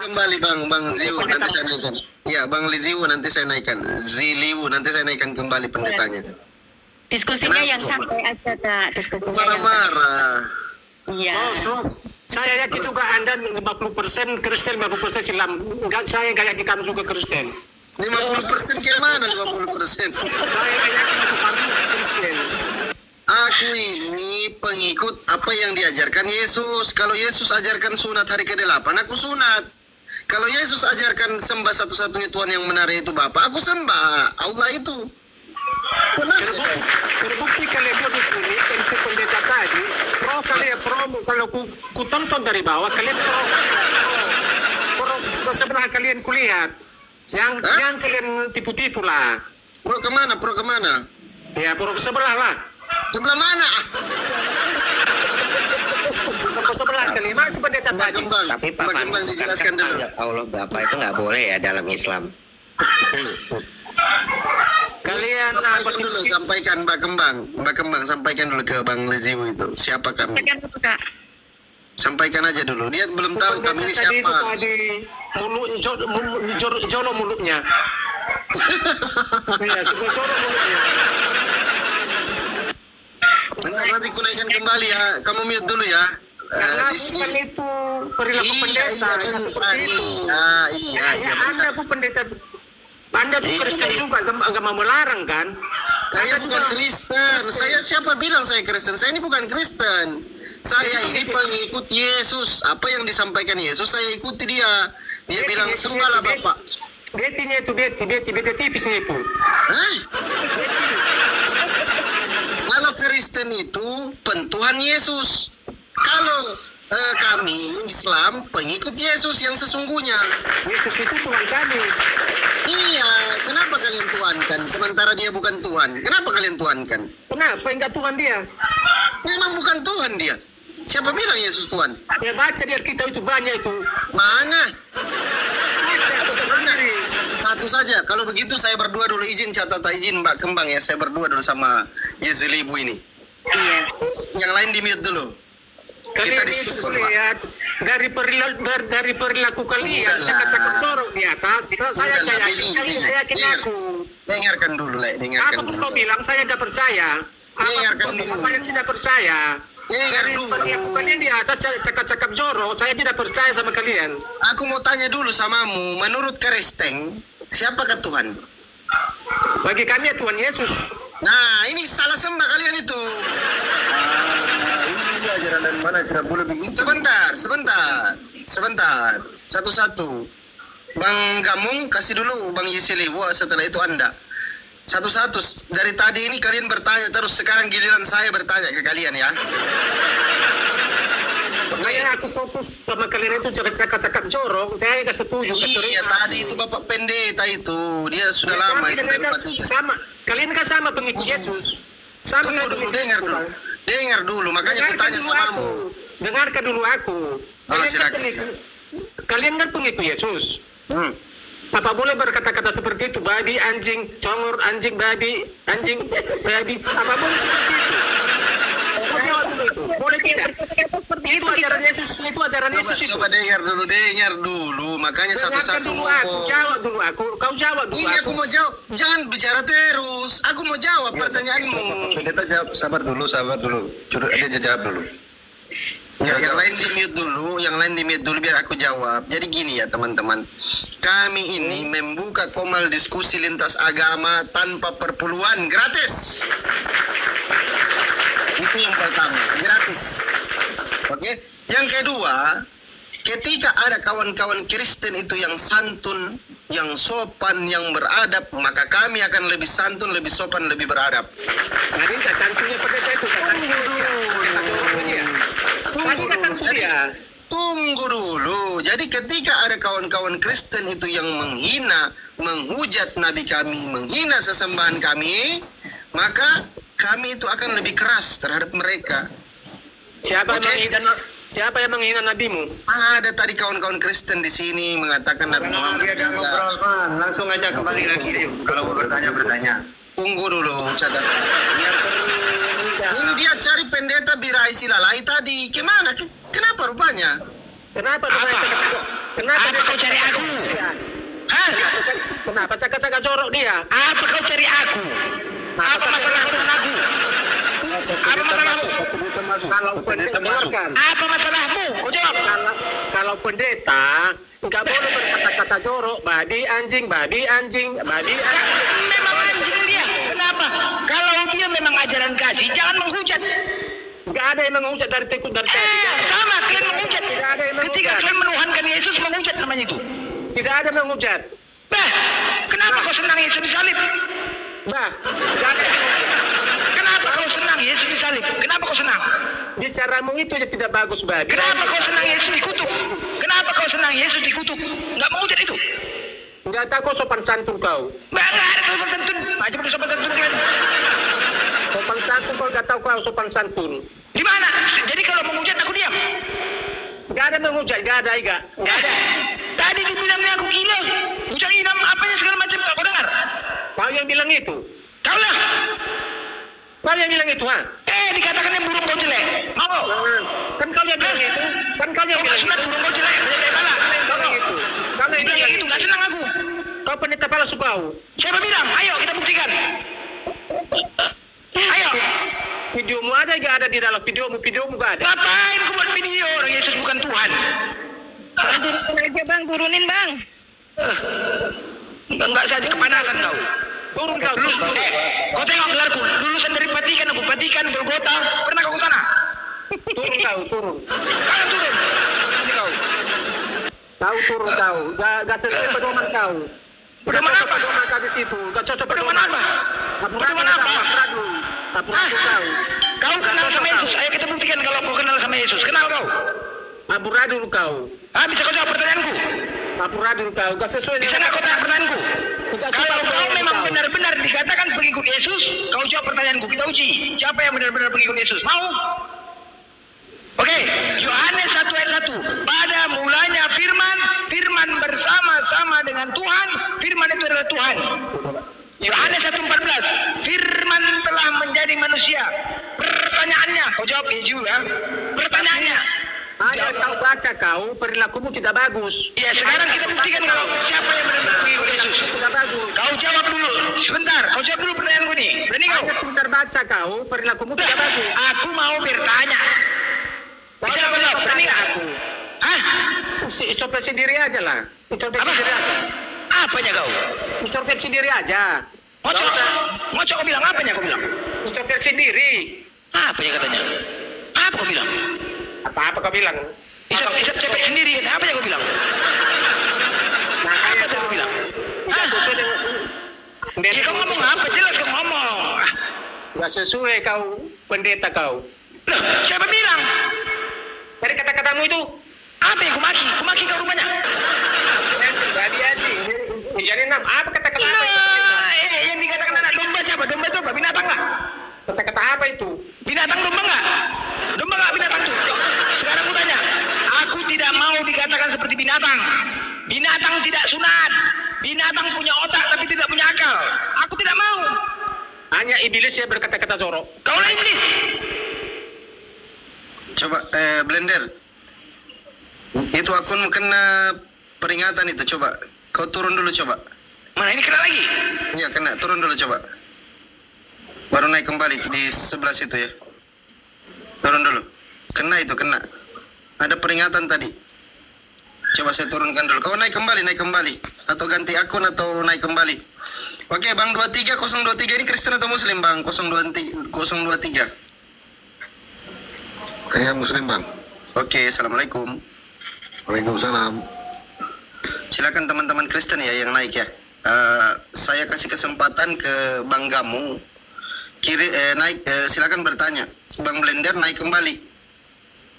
Kembali Bang Ziu nanti saya naikkan. Ya Bang Liziu nanti saya naikkan. Ziliu nanti saya naikkan kembali pendetanya. Diskusinya Kenapa? yang santai aja Kak, diskusinya yang Marah-marah. iya. Saya yakin juga Anda 50% Kristen, 50% Islam. Saya nggak yakin kamu juga Kristen. 50% ke mana 50%? Saya nggak yakin kamu Kristen. Aku ini pengikut apa yang diajarkan Yesus. Kalau Yesus ajarkan sunat hari ke-8, aku sunat. Kalau Yesus ajarkan sembah satu-satunya Tuhan yang benar itu Bapa, aku sembah Allah itu. Terbukti kalian dua di sini, MC pendeta tadi, kalau ku tonton dari bawah, kalian ke sebelah kalian kulihat. Yang kalian tipu-tipu lah. Pro kemana? Ya, pro ke sebelah lah. Sebelah mana? Ke sebelah kalian, masih pendeta Mbak tadi. Kembang, Tapi Pak Mbak Kembang dijelaskan dulu. Allah Bapa itu nggak boleh ya dalam Islam. Kalian Sampaikan Mbak Kembang sampaikan dulu ke Bang Liziu itu. Siapa kami? Sampaikan dulu Kak. Sampaikan aja dulu. Dia belum tahu kami ini tadi itu siapa. tadi jolo mulutnya. Iya, sudah jolo mulutnya. Bentar nanti ku naikkan kembali ya. Kamu mute dulu ya. Karena Di sini. bukan itu perilaku pendeta yang seperti itu. Iya. Anda pun pendeta, Anda tuh Kristen juga, nggak mau melarang kan? Saya Anda bukan juga Kristen. Saya siapa bilang saya Kristen? Saya ini bukan Kristen. Saya ini pengikut Yesus. Apa yang disampaikan Yesus saya ikuti dia. Dia bilang sembahlah Bapak. Betinya itu beti tipisnya itu. Hah? Kalau Kristen itu pentuhan Yesus. Kalau kami Islam pengikut Yesus yang sesungguhnya. Yesus itu Tuhan kami. Iya, kenapa kalian tuhankan sementara dia bukan Tuhan? Kenapa kalian tuhankan? Kenapa enggak Tuhan dia? Memang bukan Tuhan dia. Siapa bilang Yesus Tuhan? Ya baca di Alkitab itu banyak itu. Mana? Baca itu sendiri. Satu saja. Kalau begitu saya berdua dulu izin izin Mbak Kembang ya. Saya berdua dulu sama Yezelibu ini. Iya. Yang lain di mute dulu. Kita Kalian diskusi itu berdua. lihat dari perilaku kalian, Udahlah. cakap-cakap jorok di atas. Saya Udahlah, yakin, Beli. kalian yakin Dengar. aku. Dengarkan dulu, Le. Dengarkan Apapun dulu. kau bilang, saya tidak percaya. Dengarkan Apapun kau bilang, dulu. saya tidak percaya. Dengar Dari dulu. perilaku kalian di atas, cakap-cakap jorok, saya tidak percaya sama kalian. Aku mau tanya dulu samamu. Menurut Kristen, siapakah Tuhan? Bagi kami ya Tuhan Yesus. Nah, ini salah sembah kalian itu. Ini ajaran dari mana tidak boleh begitu? Sebentar. Satu-satu. Bang Gamung kasih dulu Bang Yeselibu, setelah itu Anda. Satu-satu. Dari tadi ini kalian bertanya terus, sekarang giliran saya bertanya ke kalian ya. Oke. Saya aku fokus sama kalian itu cakap-cakap jorok, saya nggak setuju. Iya, tadi itu Bapak Pendeta itu. Dia sudah lama itu dari Vatikan. Sama, kalian kan sama pengikut Yesus. Sama Tunggu kan dulu, pengikut dengar Yesus. dulu. Dengar dulu, makanya aku tanya samamu. Dengarkan dulu aku. Silakan. Kalian kan pengikut Yesus. Apa boleh berkata-kata seperti itu? Babi, anjing, congor, anjing, babi, anjing, babi. Apa boleh seperti itu? Kau jawab dulu itu. Boleh tidak? Itu ajaran Yesus. Itu ajaran Yesus itu. Coba dengar dulu. Makanya Dengarkan satu-satu dulu aku. ngomong. Jawab dulu aku. Kau jawab dulu Ini aku mau jawab. Jangan bicara terus. Aku mau jawab pertanyaanmu. Pendeta jawab. Sabar dulu. Dia jawab dulu. Ya, yang lain di mute dulu biar aku jawab. Jadi gini ya teman-teman. Kami ini membuka komal diskusi lintas agama tanpa perpuluhan, gratis. Itu yang pertama, gratis. Oke. Yang kedua, ketika ada kawan-kawan Kristen itu yang santun, yang sopan, yang beradab, maka kami akan lebih santun, lebih sopan, lebih beradab. Tadi nggak santunya pendeta itu. Tunggu dulu. Jadi ketika ada kawan-kawan Kristen itu yang menghina, menghujat Nabi kami, menghina sesembahan kami, maka kami itu akan lebih keras terhadap mereka. Siapa yang menghina nabimu? Ada tadi kawan-kawan Kristen di sini mengatakan Nabi Muhammad ngobrol, Man. Langsung aja kembali lagi deh. Kalau mau bertanya. Tunggu dulu, catat. Ini dia cari pendeta Birai Silalai tadi. Gimana? Kenapa rupanya? Kenapa? Kenapa Apa dia kau cari aku? dia? Hah? Kenapa cakap-cakap jorok dia? Apa kau cari aku? Apa masalah kau dengan aku? Apa masalahmu? Pendeta masuk. Kalau Pendeta pendeta masuk. dengarkan. Apa masalahmu? Kau jawab. Kalau pendeta nggak boleh berkata-kata jorok, babi anjing, babi anjing, babi anjing. Memang anjing dia. Kenapa? Kalau dia memang ajaran kasih, jangan menghujat. Nggak ada yang menghujat dari tekun dari tadi. Sama, kalian menghujat. Tidak ada yang menghujat. Ketika kalian menuhankan Yesus, menghujat namanya itu. Tidak ada menghujat. Bah, kenapa kau senang Yesus disalib? Bah, tidak ada. Kenapa kau senang Yesus disalib? Kenapa kau senang? Bicaramu itu aja tidak bagus, babi. Kenapa kau senang Yesus dikutuk? Kenapa kau senang Yesus dikutuk? Enggak menghujat itu. Nggak tahu kau sopan santun kau. Bah, enggak ada sopan santun. Macam mana sopan santun kalian? Sopan santun kau nggak tahu kau sopan santun. Di mana? Jadi kalau menghujat aku diam. Nggak ada menghujat, nggak ada, Iga. Nggak ada. Tadi dibilangnya aku gila. Bujang inam apanya segala macam kau dengar? Kau yang bilang itu. Kau lah. Kau yang bilang itu, ha? Dikatakannya burung kau jelek. Mau kau? Kan kau yang bilang itu. Kan kau yang Kau bilang sunat itu. burung kau jelek. Dari mana? Kau yang itu. Kau yang Bilang bilang itu itu. nggak senang aku. Kau pendeta palsu kau. Siapa bilang? Ayo kita buktikan. Ayo. Videomu aja nggak ada di dalam videomu nggak ada. Ngapain kau buat video? Orang Yesus bukan Tuhan. Turunin aja bang, turunin bang. Enggak saja kepanasan kau. Turun kau. Lu, kau tengok gelarku. Lulusan dari Vatikan aku. Vatikan, Golgota. Pernah kau ke sana? Turun kau, turun. Kau turun. Ini kau. Kau turun kau. Gak sesuai pedoman kau. Gak Pedoman cocok apa? pedoman kau di situ. Gak cocok Pedoman pedoman. apa? Apuradu Pedoman apa? Apuradu. Apuradu kau. Kau kenal sama Yesus. Ayo kita buktikan kalau kau kenal sama Yesus. Kenal kau? Apuradu kau. Bisa kau jawab pertanyaanku? Apuradu kau. Gak sesuai Bisa nggak kau tanya pertanyaanku? Gak sesuai Kalau kau pedoman memang kau. benar-benar dikatakan pengikut Yesus, kau jawab pertanyaanku. Kita uji. Siapa yang benar-benar pengikut Yesus? Mau? Oke, Yohanes 1 ayat 1. Pada mulanya firman, firman bersama-sama dengan Tuhan, firman itu adalah Tuhan. Yohanes 1:14. Firman telah menjadi manusia. Pertanyaannya, kau jawab ya juga. Pertanyaannya. Hanya kau baca kau, perilakumu tidak bagus. Ya, sekarang kita buktikan kalau siapa yang benar-benar pengikut Yesus. Tidak bagus. Kau jawab dulu. Sebentar, kau jawab dulu pertanyaanku nih. Berani kau? Hanya pintar baca kau, perilakumu tidak bagus. Aku mau bertanya. Bisa Kau kau jawab? Berani nggak? aku. Hah? Introspeksi sendiri aja lah. Introspeksi Apa? sendiri aja. Apanya kau? Introspeksi diri aja. Ngocok? Ngocok kau bilang? Apanya kau bilang? Introspeksi diri. Apanya katanya? Apa kau bilang? Apa kau bilang? Isap cepet sendiri. Apanya kau bilang? Apa tuh kau bilang? Tidak sesuai dengan... Ya kau ngomong apa? Jelas kau ngomong. Tidak sesuai kau, pendeta kau. Loh, siapa bilang? Dari kata-katamu itu. Apa yang kumaki? Kumaki kau rupanya? Jadi aja. Jadi enam. Apa kata-kata apa itu? Yang dikatakan anak domba siapa? Domba itu apa? Binatang nggak? Kata-kata apa itu? Binatang domba nggak? Domba nggak binatang tuh? Sekarang aku tanya. Aku tidak mau dikatakan seperti binatang. Binatang tidak sunat. Binatang punya otak tapi tidak punya akal. Aku tidak mau. Hanya iblis yang berkata-kata jorok. Kaulah iblis. Coba Blender. Itu akun kena peringatan itu, coba. Kau turun dulu coba. Mana ini kena lagi? Iya kena, turun dulu coba. Baru naik kembali di sebelah situ ya. Turun dulu. Kena itu, kena. Ada peringatan tadi. Coba saya turunkan dulu. Kau naik kembali. Atau ganti akun atau naik kembali. Oke, Bang 23023 ini Kristen atau Muslim, Bang? 023. Ya Muslim bang. Oke, Assalamualaikum. Waalaikumsalam. Silakan teman-teman Kristen ya yang naik ya. Saya kasih kesempatan ke Bang Gamu. Naik, silakan bertanya. Bang Blender naik kembali.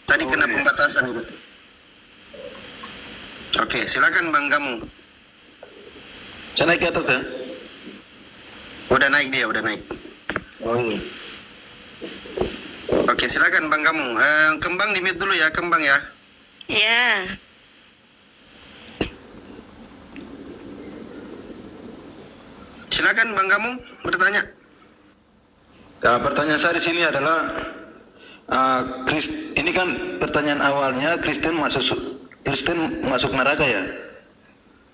Tadi kena pembatasan itu. Oke, silakan Bang Gamu. Saya naik ke atas ya? Udah naik dia, udah naik. Oh iya. Oke, silakan Bang Gamu. Kembang di mute dulu ya, Kembang ya. Ya. Silakan Bang Gamu bertanya. Ya, pertanyaan saya di sini adalah ini kan pertanyaan awalnya Kristen masuk Kristen masuk neraka ya?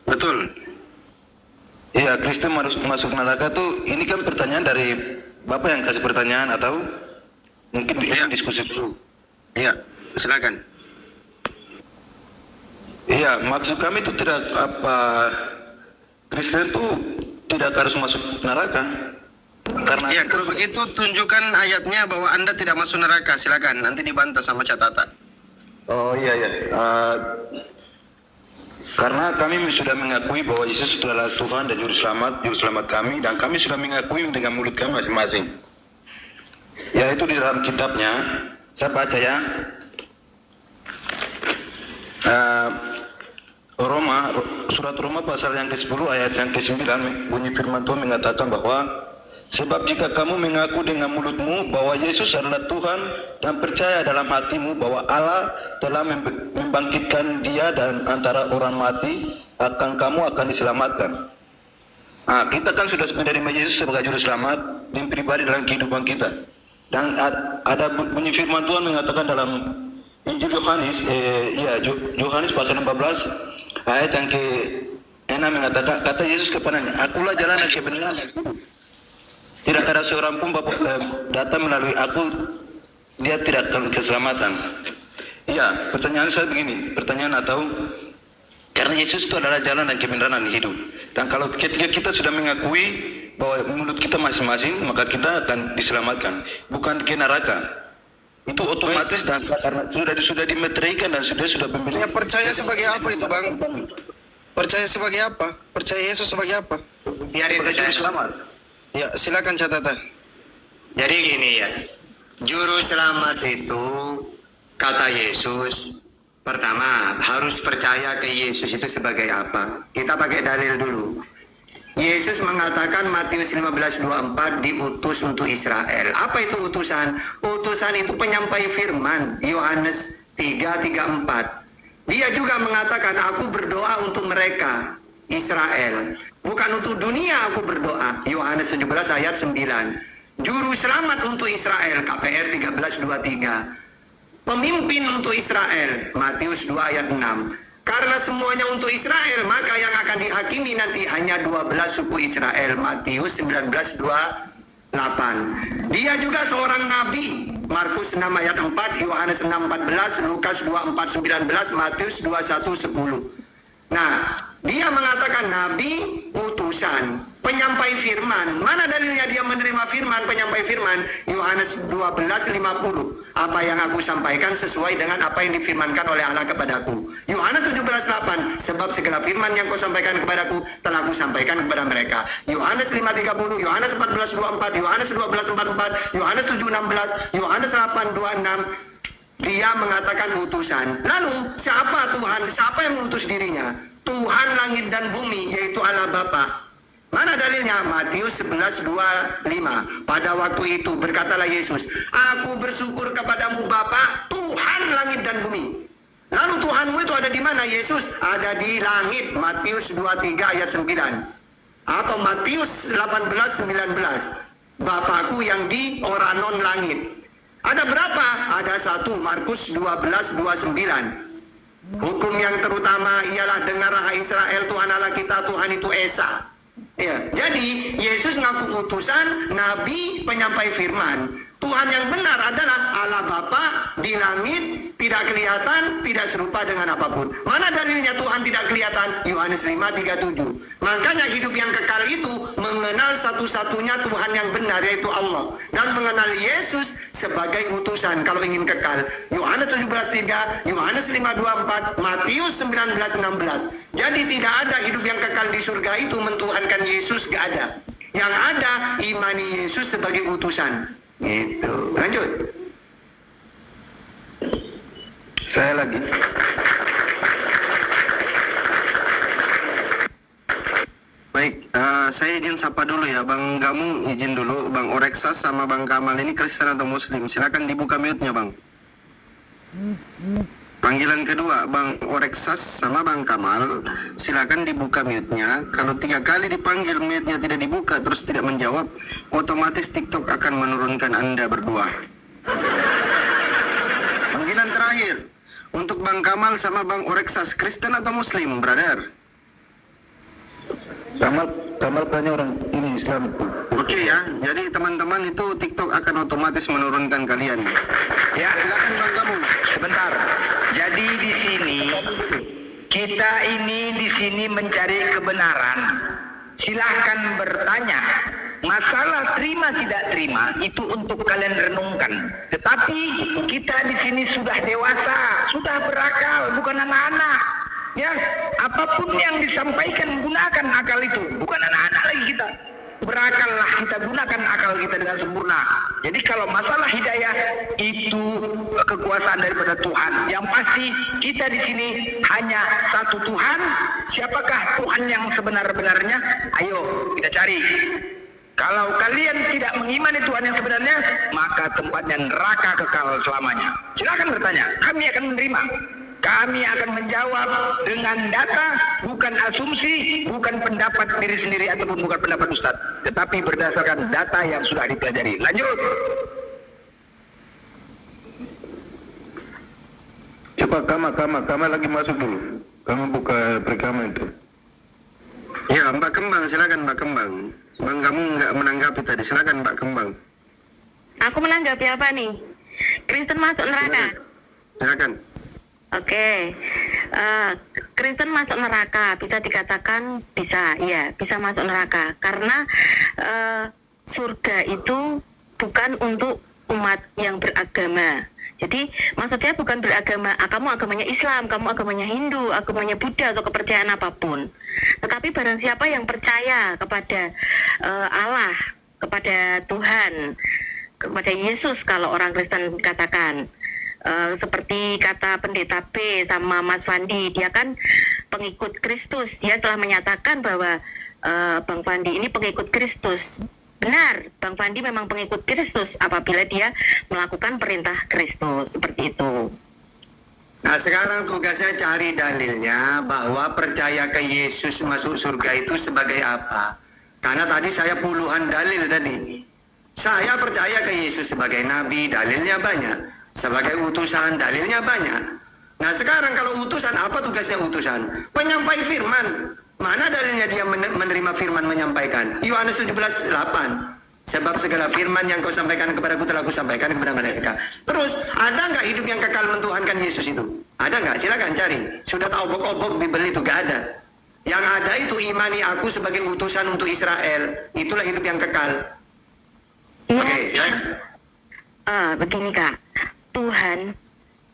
Betul. Iya, Kristen masuk neraka tuh, ini kan pertanyaan dari Bapak yang kasih pertanyaan atau mungkin diskusi dulu? Iya, silakan. Iya, maksud kami itu tidak Kristen tuh tidak harus masuk neraka. Karena Ya, kalau begitu tunjukkan ayatnya bahwa Anda tidak masuk neraka. Silakan, nanti dibantah sama catatan. Oh iya. Karena kami sudah mengakui bahwa Yesus adalah Tuhan dan Juru Selamat kami, dan kami sudah mengakui dengan mulut kami masing-masing. Ya, itu di dalam kitabnya, saya baca ya. Surat Roma pasal yang ke-10 ayat yang ke-9, bunyi firman Tuhan mengatakan bahwa sebab jika kamu mengaku dengan mulutmu bahwa Yesus adalah Tuhan dan percaya dalam hatimu bahwa Allah telah membangkitkan Dia dan antara orang mati, kamu akan diselamatkan. Kita kan sudah menerima Yesus sebagai Juru Selamat dan pribadi dalam kehidupan kita. Dan ada bunyi firman Tuhan mengatakan dalam Injil Yohanes, Yohanes pasal 15 ayat yang ke-6 mengatakan, kata Yesus kepadanya, akulah jalan dan kebenaran dan hidup. Tidak ada seorang pun datang melalui aku, dia tidak akan keselamatan. Iya, pertanyaan saya begini, karena Yesus itu adalah jalan dan kebenaran dan hidup. Dan kalau ketika kita sudah mengakui bahwa mulut kita masing-masing, maka kita akan diselamatkan, bukan ke neraka. Itu otomatis dan karena sudah dimeteraikan dan sudah Ya, memiliki. percaya sebagai apa itu, Bang? Percaya sebagai apa? Percaya Yesus sebagai apa? Biarin saja. Selamat. Ya, silakan catatan. Jadi gini ya, Juru Selamat itu kata Yesus, pertama harus percaya ke Yesus itu sebagai apa? Kita pakai dalil dulu. Yesus mengatakan Matius 15:24 diutus untuk Israel. Apa itu utusan? Utusan itu penyampai firman, Yohanes 3:34. Dia juga mengatakan aku berdoa untuk mereka, Israel. Bukan untuk dunia aku berdoa. Yohanes 17 ayat 9. Juru Selamat untuk Israel, KPR 13:23. Pemimpin untuk Israel, Matius 2 ayat 6. Karena semuanya untuk Israel, maka yang akan dihakimi nanti hanya 12 suku Israel, Matius 19:28. Dia juga seorang nabi, Markus 6 ayat 4, Yohanes 6:14, Lukas 2:4-19, Matius 21:10. Nah, dia mengatakan nabi, utusan, penyampai firman. Mana dalilnya dia menerima firman, penyampai firman? Yohanes 12:50. Apa yang aku sampaikan sesuai dengan apa yang difirmankan oleh Allah kepadaku. Yohanes 17:8. Sebab segala firman yang kau sampaikan kepadaku telah aku sampaikan kepada mereka. Yohanes 5:30, Yohanes 14:24, Yohanes 12:44, Yohanes 7:16, Yohanes 8:26. Dia mengatakan utusan. Lalu siapa Tuhan? Siapa yang mengutus dirinya? Tuhan langit dan bumi, yaitu Allah Bapa. Mana dalilnya? Matius 11:25. Pada waktu itu berkatalah Yesus, aku bersyukur kepadamu Bapa, Tuhan langit dan bumi. Lalu Tuhanmu itu ada di mana? Yesus ada di langit. Matius 23 ayat 9. Atau Matius 18:19. Bapakku yang di oranon langit. Ada berapa? Ada 1, Markus 12:29. Hukum yang terutama ialah dengarlah Israel, Tuhan Allah kita, Tuhan itu Esa. Ya, jadi Yesus ngaku utusan, nabi, penyampai firman. Tuhan yang benar adalah Allah Bapa di langit, tidak kelihatan, tidak serupa dengan apapun. Mana dalilnya Tuhan tidak kelihatan? Yohanes 5:37. Makanya hidup yang kekal itu mengenal satu-satunya Tuhan yang benar, yaitu Allah, dan mengenal Yesus sebagai utusan kalau ingin kekal. Yohanes 17:3, Yohanes 5:24, Matius 19:16. Jadi tidak ada hidup yang kekal di surga itu mentuhankan Yesus, gak ada. Yang ada imani Yesus sebagai utusan. Gitu. Lanjut. Saya lagi. Baik, saya izin sapa dulu ya, Bang Gamung izin dulu, Bang Oreksas sama Bang Kamal ini Kristen atau Muslim? Silakan dibuka mute-nya, Bang. Panggilan kedua, Bang Oreksas sama Bang Kamal, silakan dibuka mute-nya. Kalau 3 kali dipanggil mute-nya tidak dibuka terus tidak menjawab, otomatis TikTok akan menurunkan Anda berdua. Panggilan terakhir, Untuk Bang Kamal sama Bang Oreksas, Kristen atau Muslim, brother? Kamal tanya orang ini Islam. Oke ya, jadi teman-teman itu TikTok akan otomatis menurunkan kalian. Ya, Silakan Bang Kamal. sebentar. Jadi di sini kita di sini mencari kebenaran. Silahkan bertanya. Masalah terima tidak terima itu untuk kalian renungkan. Tetapi kita di sini sudah dewasa, sudah berakal, bukan anak-anak. Ya, apapun yang disampaikan gunakan akal itu, bukan anak-anak lagi kita. Berakallah, kita gunakan akal kita dengan sempurna. Jadi kalau masalah hidayah itu kekuasaan daripada Tuhan. Yang pasti kita di sini hanya satu Tuhan. Siapakah Tuhan yang sebenar-benarnya? Ayo kita cari. Kalau kalian tidak mengimani Tuhan yang sebenarnya, maka tempatnya neraka kekal selamanya. Silakan bertanya, kami akan menerima. Kami akan menjawab dengan data, bukan asumsi, bukan pendapat diri sendiri ataupun bukan pendapat Ustadz, tetapi berdasarkan data yang sudah dipelajari. Lanjut. Coba Kamal lagi masuk dulu. Kamu buka perekaman itu. Ya, Mbak Kembang, silakan Mbak Kembang. Bang, kamu nggak menanggapi tadi, silakan Mbak Kembang. Aku menanggapi apa nih? Kristen masuk neraka. Silakan. Oke, Kristen masuk neraka bisa dikatakan bisa masuk neraka karena surga itu bukan untuk umat yang beragama. Jadi maksud saya bukan beragama, kamu agamanya Islam, kamu agamanya Hindu, agamanya Buddha atau kepercayaan apapun. Tetapi barang siapa yang percaya kepada Allah, kepada Tuhan, kepada Yesus kalau orang Kristen katakan. Seperti kata pendeta B sama Mas Fandi, dia kan pengikut Kristus. Dia telah menyatakan bahwa Bang Fandi ini pengikut Kristus. Benar, Bang Fandi memang pengikut Kristus apabila dia melakukan perintah Kristus, seperti itu. Nah sekarang tugasnya cari dalilnya bahwa percaya ke Yesus masuk surga itu sebagai apa. Karena tadi saya puluhan dalil tadi. Saya percaya ke Yesus sebagai nabi, dalilnya banyak. Sebagai utusan, dalilnya banyak. Nah sekarang kalau utusan, apa tugasnya utusan? Penyampai firman. Mana dalilnya dia menerima firman menyampaikan? Yohanes 17:8. Sebab segala firman yang kau sampaikan kepadaku telah ku sampaikan kepada mereka. Terus, ada nggak hidup yang kekal mentuhankan Yesus itu? Ada nggak? Silakan cari. Sudah tahu obok-obok Bible itu gak ada. Yang ada itu imani aku sebagai utusan untuk Israel. Itulah hidup yang kekal. Oke, silakan. Begini Kak, Tuhan,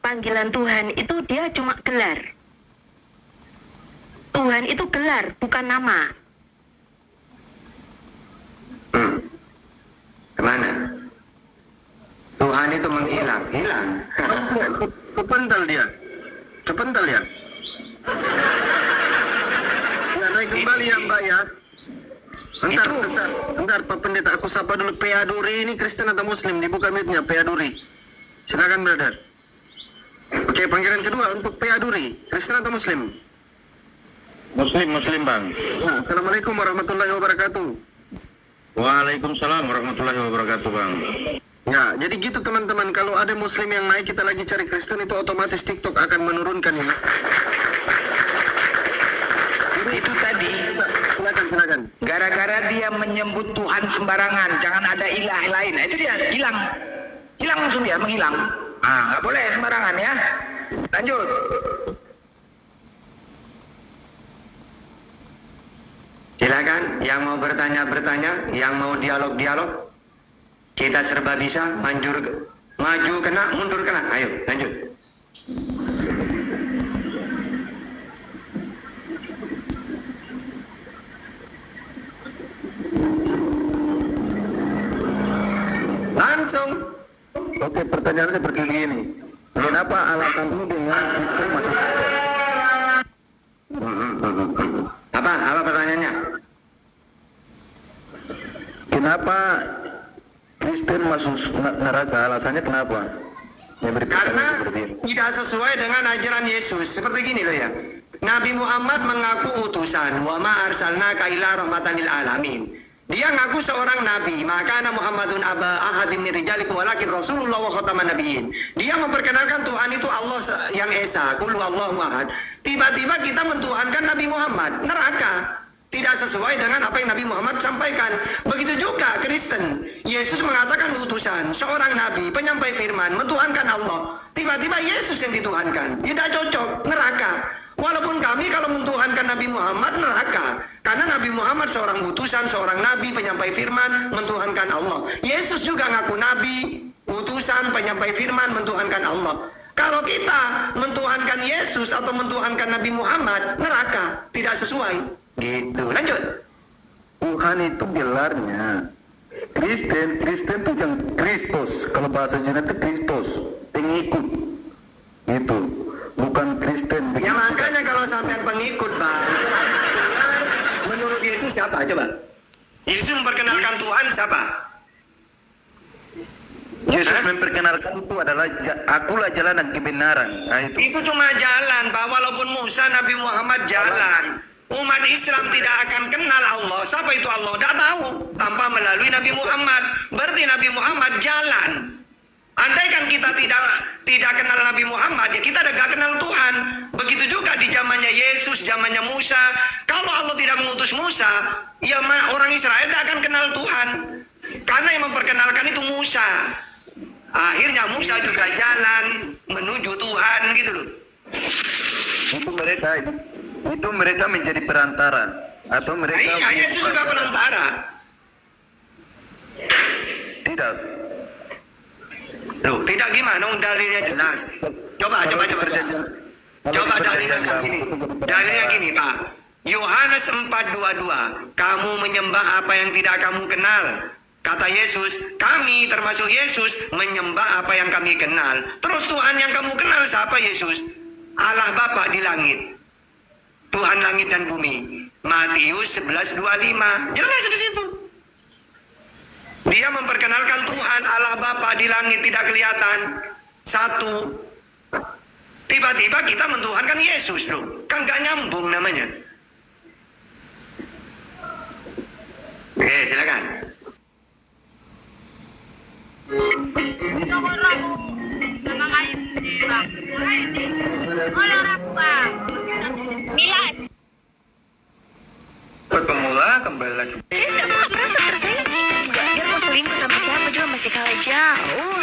panggilan Tuhan itu dia cuma gelar. Tuhan itu gelar, bukan nama. Kemana? Tuhan itu menghilang, hilang. Kepental dia. Kepental ya. Ya, naik kembali ya Mbak ya. Bentar Pak Pendeta, aku sapa dulu. PA Duri ini Kristen atau Muslim? Dibuka mute-nya, PA Duri. Silakan brother. Oke, panggilan kedua untuk PA Duri. Kristen atau Muslim? Muslim Bang. Nah, Assalamualaikum warahmatullahi wabarakatuh. Waalaikumsalam warahmatullahi wabarakatuh Bang. Ya, jadi gitu teman-teman. Kalau ada Muslim yang naik, kita lagi cari Kristen, itu otomatis TikTok akan menurunkan ya. Itu tadi. Silakan. Gara-gara dia menyebut Tuhan sembarangan, jangan ada ilah lain. Nah, itu dia hilang langsung dia menghilang. Nggak boleh sembarangan ya. Lanjut. Silakan, yang mau bertanya, yang mau dialog. Kita serba bisa, maju kena, mundur kena. Ayo, lanjut. Langsung. Oke, pertanyaan seperti ini. Kenapa alasanmu dengan Kristen masuk surga? Apa pertanyaannya? Kenapa Kristen masuk neraka? Alasannya kenapa? Karena tidak sesuai dengan ajaran Yesus. Seperti gini loh ya. Nabi Muhammad mengaku utusan. Wa ma arsalnaka illa rahmatan lil alamin. Dia ngaku seorang nabi, maka ana Muhammadun aba ahadim min rijalikum walakin Rasulullah wa khataman nabiyyin. Dia memperkenalkan Tuhan itu Allah yang esa, qul huwallahu ahad. Tiba-tiba kita mentuhankan Nabi Muhammad, neraka. Tidak sesuai dengan apa yang Nabi Muhammad sampaikan. Begitu juga Kristen. Yesus mengatakan utusan, seorang nabi, penyampai firman, mentuhankan Allah. Tiba-tiba Yesus yang dituhankan. Tidak cocok, neraka. Walaupun kami kalau mentuhankan Nabi Muhammad, neraka. Karena Nabi Muhammad seorang utusan, seorang nabi, penyampai firman, mentuhankan Allah. Yesus juga ngaku nabi, utusan, penyampai firman, mentuhankan Allah. Kalau kita mentuhankan Yesus atau mentuhankan Nabi Muhammad, neraka. Tidak sesuai. Gitu. Lanjut. Tuhan itu gelarnya. Kristen itu yang Kristus. Kalau bahasa Jawa itu Kristus, pengikut. Gitu. Bukan Kristen. Ya makanya kalau sampai pengikut, Bang. Menurut Yesus siapa? Coba. Yesus memperkenalkan Tuhan siapa? Yesus memperkenalkan itu adalah akulah jalan dan kebenaran. Nah, Itu cuma jalan, Pak. Walaupun Musa, Nabi Muhammad jalan. Umat Islam tidak akan kenal Allah. Siapa itu Allah? Tidak tahu. Tanpa melalui Nabi Muhammad. Berarti Nabi Muhammad jalan. Andaikan kita tidak kenal Nabi Muhammad, ya kita tidak kenal Tuhan. Begitu juga di zamannya Yesus, zamannya Musa. Kalau Allah tidak mengutus Musa, ya orang Israel tidak akan kenal Tuhan. Karena yang memperkenalkan itu Musa. Akhirnya Musa juga jalan menuju Tuhan gitu loh. Itu mereka menjadi perantara atau mereka. Iya, Yesus juga perantara. Tidak. Loh, tidak gimana? Dalilnya jelas. Coba. Coba dalilnya gini. Dalilnya gini, Pak. Yohanes 4:22. Kamu menyembah apa yang tidak kamu kenal. Kata Yesus, kami termasuk Yesus menyembah apa yang kami kenal. Terus Tuhan yang kamu kenal siapa Yesus? Allah Bapa di langit. Tuhan langit dan bumi. Matius 11:25. Jelas di situ. Dia memperkenalkan Tuhan Allah Bapa di langit tidak kelihatan. Satu. Tiba-tiba kita mentuhankan Yesus loh. Kan gak nyambung namanya. Oke, silakan. Milas. Pemula kembali lagi. Tidak pernah seperti saya. Dia mau selingkuh sama siapa juga masih kalah jauh.